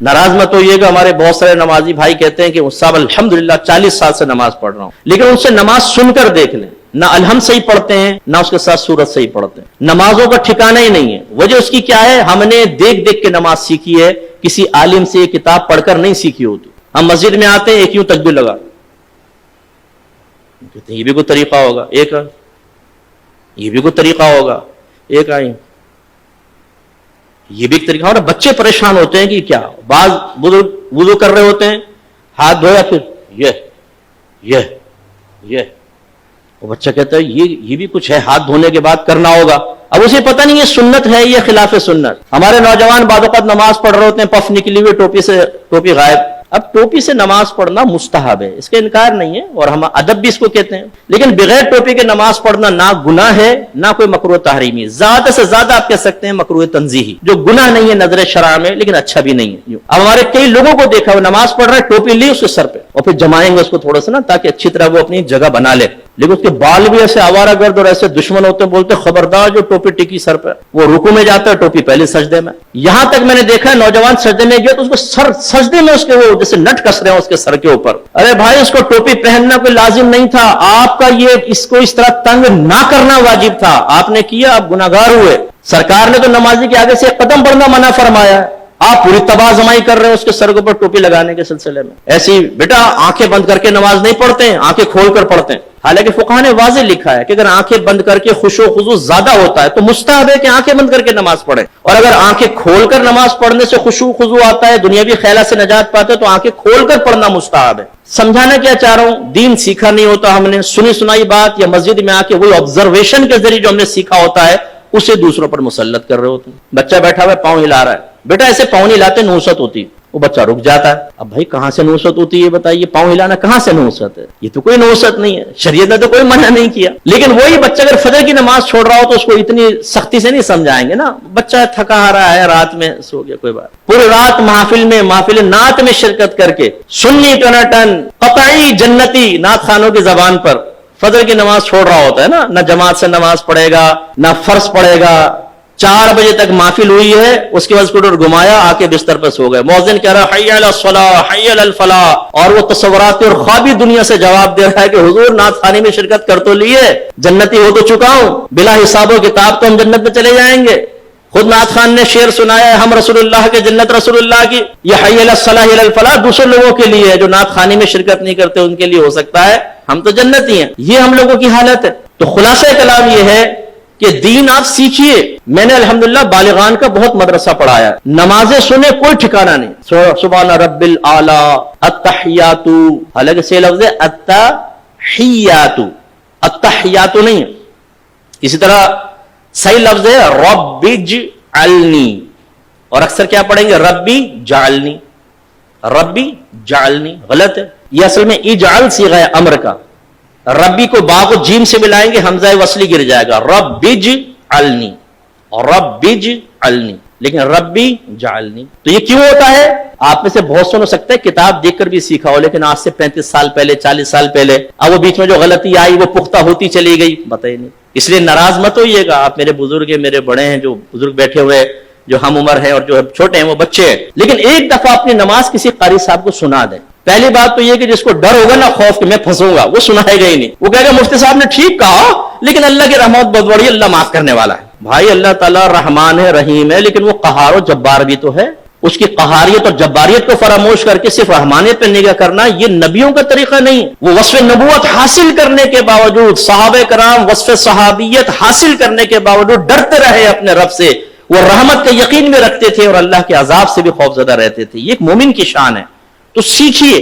नाराज मत होइएगा, हमारे बहुत सारे नमाजी भाई कहते हैं कि साहब अल्हम्दुलिल्लाह 40 साल से नमाज पढ़ रहा हूं, लेकिन उनसे नमाज सुनकर देख लें, ना अलहम सही पढ़ते हैं ना उसके साथ सूरत सही पढ़ते हैं, नमाजों का ठिकाना ही नहीं है। वजह उसकी क्या है? हमने देख देख के नमाज सीखी है, किसी आलिम से किताब पढ़कर नहीं सीखी होती। हम मस्जिद में आते हैं, एक यूं तकबीर लगा, ये भी कोई तरीका होगा, एक ये भी कोई तरीका होगा, एक आई ये भी एक तरीका होगा। बच्चे परेशान होते हैं कि क्या, बाज बुजुर्ग वुजू कर रहे होते हैं, हाथ धोया, फिर ये वो बच्चा कहता है ये भी कुछ है, हाथ धोने के बाद करना होगा। अब उसे पता नहीं ये सुन्नत है या खिलाफ सुन्नत। हमारे नौजवान बादौक़ात नमाज पढ़ रहे होते हैं, पफ निकली हुई, टोपी गायब। अब टोपी से नमाज पढ़ना मुस्तहब है, इसका इनकार नहीं है, और हम अदब भी इसको कहते हैं, लेकिन बगैर टोपी के नमाज पढ़ना ना गुनाह है ना कोई मकरूह तहरीमी, ज्यादा से ज्यादा आप कह सकते हैं मकरूह तंजीही, जो गुनाह नहीं है नजर शरअ में, लेकिन अच्छा भी नहीं है। अब हमारे कई लोगों को देखा, वो नमाज पढ़ रहा है, टोपी ली उसके सर पे और फिर जमाएंगे उसको थोड़ा सा ना, ताकि अच्छी तरह वो अपनी जगह बना ले, लेकिन उसके बाल भी ऐसे आवारागर्द और ऐसे दुश्मन होते, बोलते खबरदार जो टोपी टिकी सर पे, वो रुकू में जाता है, टोपी पहले सजदे में। यहां तक मैंने देखा है नौजवान सजदे में गया तो उसको सजदे में उसके वो जैसे नट कस रहे हैं उसके सर के ऊपर। अरे भाई, उसको टोपी पहनना कोई लाजिम नहीं था, आपका ये इसको इस तरह तंग ना करना वाजिब था, आपने किया, आप गुनाहगार हुए। सरकार ने तो नमाजी के आगे से एक कदम बढ़ना मना फरमाया, आप पूरी तबाजमाई कर रहे हैं उसके सर के ऊपर टोपी लगाने के सिलसिले में। ऐसी बेटा आंखें बंद करके नमाज नहीं पढ़ते हैं, आंखें खोल कर पढ़ते हैं। हालांकि फुक़हा ने वाज़ेह लिखा है कि अगर आंखें बंद करके खुशो खुजू ज्यादा होता है तो मुस्तहब है कि आंखें बंद करके नमाज पढ़े, और अगर आंखें खोलकर नमाज पढ़ने से खुशू खुजू आता है, दुनियावी ख्याल से नजात पाते तो आंखें खोलकर पढ़ना मुस्तहब है। समझाना क्या चाह रहा हूं, दीन सीखा नहीं होता हमने, सुनी सुनाई बात या मस्जिद में आके वही ऑब्जर्वेशन के जरिए जो हमने सीखा होता है उसे दूसरों पर मुसल्लत कर रहे होते हैं। बच्चा बैठा हुआ पांव हिला रहा है, बेटा ऐसे पांव नहीं हिलाते, नूसत होती, वो बच्चा रुक जाता है। अब भाई कहां से नूसत होती है बताइए, पांव हिलाना कहां से नूसत है? ये तो कोई नूसत नहीं है, शरीयत ने तो कोई मना नहीं किया। लेकिन वही बच्चा अगर फजर की नमाज छोड़ रहा हो तो उसको इतनी सख्ती से नहीं समझाएंगे ना, बच्चा थका आ रहा है, रात में सो गया, कोई बात, पूरी रात महफिल नात में शिरकत करके सुन्नी टनाटन कतई जन्नती नात खानों की जबान पर फजर की नमाज छोड़ रहा होता है ना जमात से नमाज पढ़ेगा, ना फर्ज पढ़ेगा। 4 बजे तक महफिल हुई है, उसके बाद स्कूटर घुमाया, आके बिस्तर पर सो गए, मौज़िन कह रहा है हय्या अलस सलाह हय्या अलल फलाह, और वो तसव्वुरात और ख्वाबी दुनिया से जवाब दे रहा है कि हुजूर नात खाने में शिरकत कर तो लिए, जन्नती हो तो चुका हूं, बिला हिसाब किताब तो हम जन्नत में चले जाएंगे। खुद नात खान ने शेर सुनाया है, हम रसूलुल्लाह के, जन्नत रसूलुल्लाह की, ये हय्या अलस सलाह हय्या अलल फलाह दूसरे लोगों के लिए है, जो नात खाने में शिरकत नहीं करते उनके लिए हो सकता है, हम तो जन्नती हैं। ये हम लोगों की हालत है। तो खुलासा कलाम ये है कि दीन आप सीखिए। मैंने अल्हम्दुलिल्लाह बालिगान का बहुत मदरसा पढ़ाया, नमाजें सुने कोई ठिकाना नहीं, सुभान रब्बिल आला अत्तहियातु, हालांकि से लफ्ज़ है अत्तहियातु, अत्तहियातु नहीं है। इसी तरह सही लफ्ज़ है रब्बिजअलनी, और अक्सर क्या पढ़ेंगे रब्बी जालनी, रब्बी जालनी गलत है, यह असल में इजअल सीगा है अम्र का। रब्बी को बा को जीम से मिलाएंगे, हमजा वसली गिर जाएगा, रब्बिज अलनी और रब्बिज अलनी, लेकिन रब्बी जालनी। तो ये क्यों होता है? आप में से बहुत सुन हो सकता है किताब देखकर भी सीखा हो, लेकिन आज से 35 साल पहले 40 साल पहले, अब वो बीच में जो गलती आई वो पुख्ता होती चली गई, बताइए नहीं। इसलिए नाराज मत होइएगा, आप मेरे बुजुर्ग हैं, मेरे बड़े हैं, जो बुजुर्ग बैठे हुए, जो हम उम्र है और जो छोटे हैं वो बच्चे हैं, लेकिन एक दफा अपनी नमाज किसी कारी साहब को सुना दें। पहली बात तो ये कि जिसको डर होगा ना, खौफ कि मैं फंसूंगा, वो सुनाएगा ही नहीं, वो कहेगा मुफ्ती साहब ने ठीक कहा, लेकिन अल्लाह की रहमत बहुत बड़ी, अल्लाह माफ करने वाला है। भाई अल्लाह ताला रहमान है, रहीम है, लेकिन वो कहार और जब्बार भी तो है। उसकी कहारियत और जब्बारियत को फरामोश करके सिर्फ रहमानियत पर निगाह करना ये नबियों का तरीका नहीं। वो वस्फ़ नबूवत हासिल करने के बावजूद, सहाबे कराम वस्फ़ सहाबियत हासिल करने के बावजूद डरते रहे अपने रब से, वो रहमत का यकीन में रखते थे और अल्लाह के अजाब से भी खौफजदा रहते थे। ये एक मोमिन की शान है। तो सीखिए,